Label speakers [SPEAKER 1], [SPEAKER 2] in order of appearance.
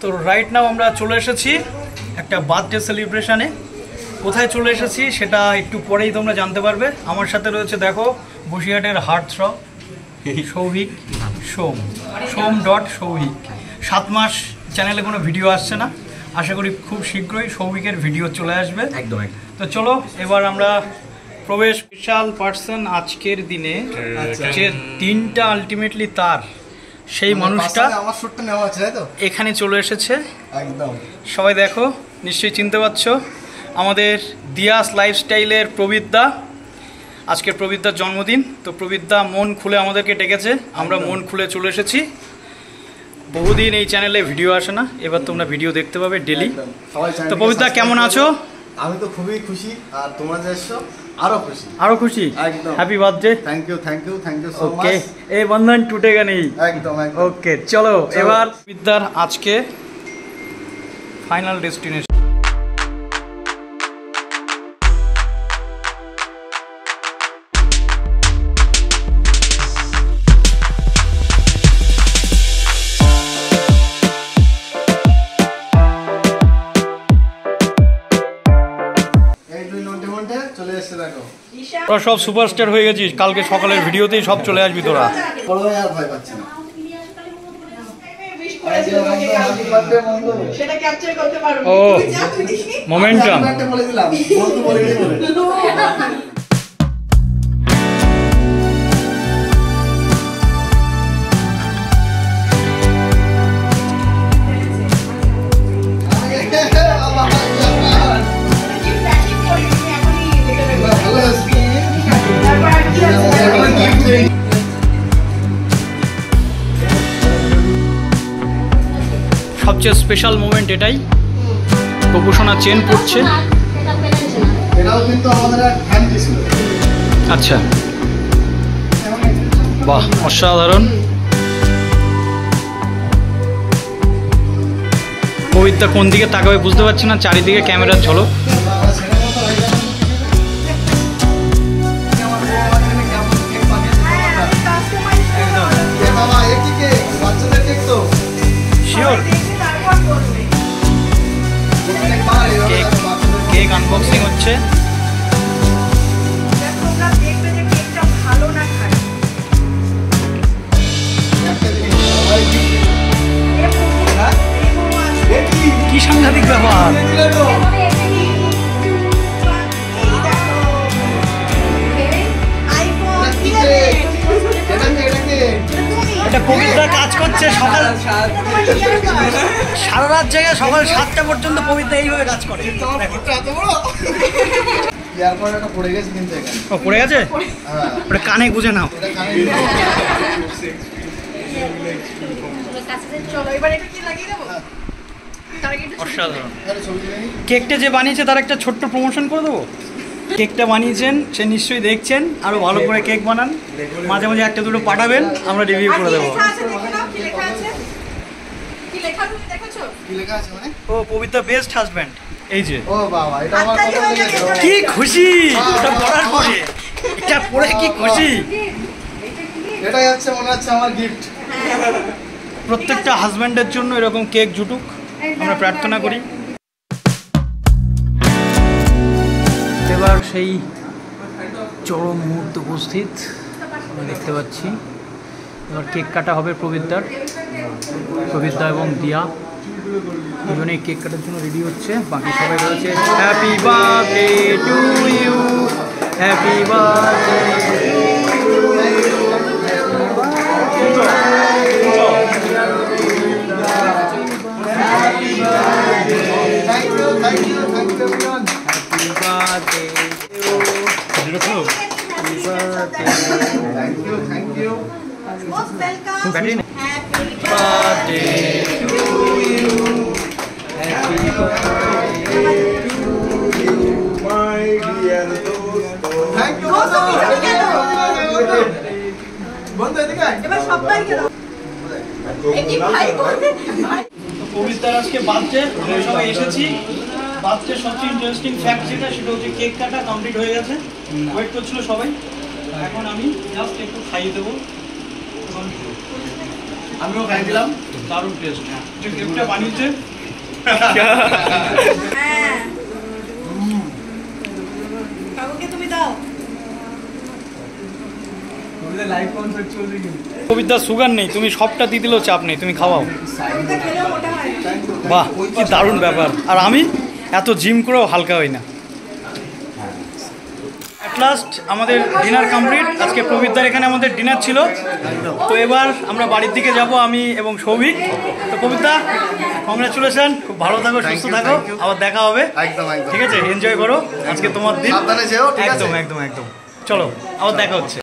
[SPEAKER 1] তো right now আমরা চলে এসেছি একটা বার্থডে সেলিব্রেশনে। কোথায় চলে এসেছি সেটা একটু পরেই তোমরা জানতে পারবে। আমার সাথে রয়েছে দেখো বসিরহাটের হার্টথ্রব সৌভিক সোম.সৌভিক। 7 মাস চ্যানেলে কোনো ভিডিও আসছে না, আশা করি খুব শীঘ্রই সৌভিকের ভিডিও চলে আসবে।
[SPEAKER 2] একদম।
[SPEAKER 1] তো চলো এবার আমরা প্রবেশ। স্পেশাল পার্সন আজকের দিনে যে দিনটা আলটিমেটলি তার, সেই মানুষটা
[SPEAKER 2] আমার শুটটা নেওয়া আছে তাই তো,
[SPEAKER 1] এখানে চলে এসেছে।
[SPEAKER 2] একদম
[SPEAKER 1] সবাই দেখো, নিশ্চয়ই চিনতে পারছো, আমাদের দিয়াস লাইফস্টাইলের প্রবীরদা। আজকের প্রবীরদার জন্মদিন, তো প্রবীরদা মন খুলে আমাদেরকে ডেকেছে, আমরা মন খুলে চলে এসেছি। বহুদিন এই চ্যানেলে ভিডিও আসে না, এবার তোমরা ভিডিও দেখতে পাবে ডেলি। তো প্রবীরদা কেমন আছো?
[SPEAKER 2] আমি তো খুবই খুশি, আর তোমরা যে এসছো আরো খুশি।
[SPEAKER 1] একদম happy birthday.
[SPEAKER 2] Thank you so much.
[SPEAKER 1] Okay, এই বন্ধন টুটেগা নেই।
[SPEAKER 2] একদম
[SPEAKER 1] ওকে, চলো এবার প্রবীরদার আজকে ফাইনাল ডেস্টিনেশন। তোরা সব সুপারস্টার হয়ে গেছিস, কালকে সকালের ভিডিওতেই সব চলে আসবি তোরা। ও মোমেন্টাম। সবচেয়ে স্পেশাল মোমেন্ট এটাই, প্রভূষণা চেন পড়ছে। আচ্ছা, বাহ অসাধারণ। পবিত্রা কোন দিকে তাকাবে বুঝতে পারছি না, চারিদিকে ক্যামেরার ঝলক। কেক আনবক্সিং হচ্ছে। কি সাংঘাতিক ব্যাপার! এটা পবিত্রা কাজ করছে সকাল সারা রাত জায়গায়, সকাল 7টা পর্যন্ত পবিত্রা এইভাবে কাজ করে। পড়ে গেছে, ওটা কানে গুঁজে নাও। অসাধারণ। কেকটা যে বানিয়েছে তার একটা ছোট্ট প্রমোশন করে দেবো। কেকটা বানিয়েছেন, সে নিশ্চয়ই দেখছেন, আরো ভালো করে কেক বানান, মাঝে মাঝে একটা দুটো পাঠাবেন, আমরা রিভিউ করে দেবো। ও পবিত্রা বেস্ট হাজব্যান্ড, এই যে।
[SPEAKER 2] ও বাবা, এটা আমার
[SPEAKER 1] কি খুশি এটা পড়ার পরে, এটা পড়ে কি খুশি।
[SPEAKER 2] এটাই হচ্ছে মনে হচ্ছে আমার গিফট।
[SPEAKER 1] প্রত্যেকটা হাজব্যান্ডের জন্য এরকম কেক জুটুক, আমরা প্রার্থনা করি। এবার সেই চরম মুহূর্ত উপস্থিত, আমরা দেখতে পাচ্ছি। এবার কেক কাটা হবে প্রবীরদা এবং দিয়া দুজনেই কেক কাটার জন্য রেডি হচ্ছে। বাকি সবাই রয়েছে। Happy birthday to you, happy birthday
[SPEAKER 2] Thank you.
[SPEAKER 3] Most welcome.
[SPEAKER 1] Happy birthday to you. Happy birthday to you,
[SPEAKER 2] my dear dosto. Thank you. বন্ধু এদিকে
[SPEAKER 3] এবার সবাই গেল। একই ভাই বোন।
[SPEAKER 1] পবিত্রার আজকে বার্থডে, আমরা সবাই এসেছি। বার্থডে সবচেয়ে ইন্টারেস্টিং ফ্যাক্ট যেটা, সেটা হচ্ছে কেক কাটা কমপ্লিট হয়ে গেছে। ওয়েট করছিল সবাই, এখন আমি জাস্ট একটু খাইয়ে দেবো।
[SPEAKER 2] আমিও খাই দিলাম।
[SPEAKER 1] দারুণ টেস্ট। যে কেকটা বানিয়েছে
[SPEAKER 4] হ্যাঁ কাকুকে তুমি দাও।
[SPEAKER 1] কবিতা সুগার নেই, তুমি সবটা দিয়ে দিলেও চাপ নেই, তুমি খাওয়াও।
[SPEAKER 4] কাকুকে খেলেও মোটা হয় না।
[SPEAKER 1] বাহ কি দারুণ ব্যাপার। আর আমি এত জিম করেও হালকা হই না। অ্যাট লাস্ট আমাদের ডিনার কমপ্লিট। আজকে প্রবীরদার এখানে আমাদের ডিনার ছিল। তো এবার আমরা বাড়ির দিকে যাব, আমি এবং সৌভিক। তো প্রবীরদা কংগ্রাচুলেশন, খুব ভালো থাকো, সুস্থ থাকো, আবার দেখা হবে।
[SPEAKER 2] একদম একদম
[SPEAKER 1] ঠিক আছে, এনজয় করো আজকে তোমার দিন।
[SPEAKER 2] সাবধানে যেও, ঠিক আছে?
[SPEAKER 1] একদম একদম একদম। চলো আবার দেখা হচ্ছে।